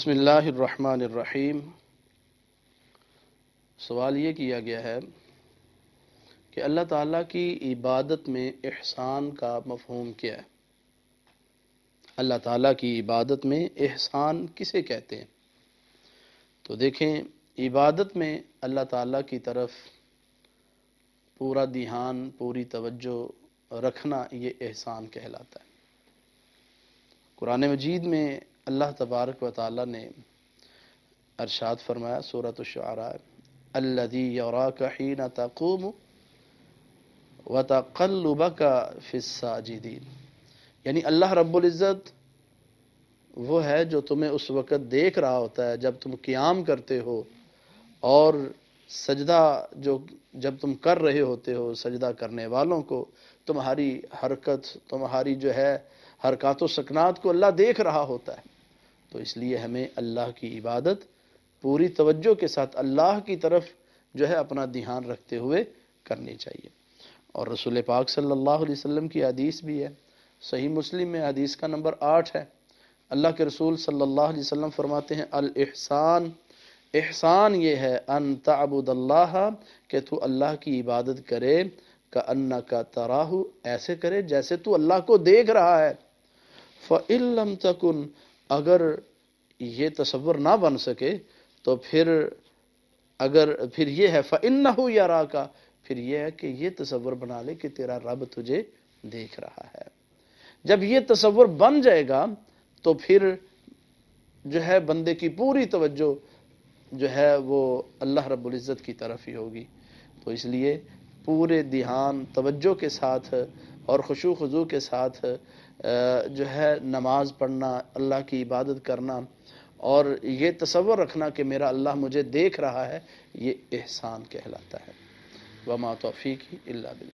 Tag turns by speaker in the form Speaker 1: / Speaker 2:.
Speaker 1: بسم اللہ الرحمن الرحیم۔ سوال یہ کیا گیا ہے کہ اللہ تعالیٰ کی عبادت میں احسان کا مفہوم کیا ہے؟ اللہ تعالیٰ کی عبادت میں احسان کسے کہتے ہیں؟ تو دیکھیں، عبادت میں اللہ تعالیٰ کی طرف پورا دھیان، پوری توجہ رکھنا یہ احسان کہلاتا ہے۔ قرآن مجید میں اللہ تبارک و تعالیٰ نے ارشاد فرمایا سورۃ الشعراء، الذی یراک حین تقوم وتقلبک فی الساجدین، یعنی اللہ رب العزت وہ ہے جو تمہیں اس وقت دیکھ رہا ہوتا ہے جب تم قیام کرتے ہو، اور سجدہ جب تم کر رہے ہوتے ہو، سجدہ کرنے والوں کو تمہاری حرکت، تمہاری حرکات و سکنات کو اللہ دیکھ رہا ہوتا ہے۔ تو اس لیے ہمیں اللہ کی عبادت پوری توجہ کے ساتھ اللہ کی طرف اپنا دھیان رکھتے ہوئے کرنی چاہیے۔ اور رسول پاک صلی اللہ علیہ وسلم کی حدیث بھی ہے، صحیح مسلم میں حدیث کا نمبر 8 ہے۔ اللہ کے رسول صلی اللہ علیہ وسلم فرماتے ہیں، الاحسان، احسان یہ ہے، ان تعبد اللہ، کہ تو اللہ کی عبادت کرے، کأنک تراہ، ایسے کرے جیسے تو اللہ کو دیکھ رہا ہے۔ فإن لم تکن، اگر یہ تصور نہ بن سکے تو پھر یہ ہے فإنہ یراک، پھر یہ ہے کہ یہ تصور بنا لے کہ تیرا رب تجھے دیکھ رہا ہے۔ جب یہ تصور بن جائے گا تو پھر بندے کی پوری توجہ وہ اللہ رب العزت کی طرف ہی ہوگی۔ تو اس لیے پورے دھیان، توجہ کے ساتھ اور خشوع خضوع کے ساتھ نماز پڑھنا، اللہ کی عبادت کرنا، اور یہ تصور رکھنا کہ میرا اللہ مجھے دیکھ رہا ہے، یہ احسان کہلاتا ہے۔ وما توفیقی الا باللہ۔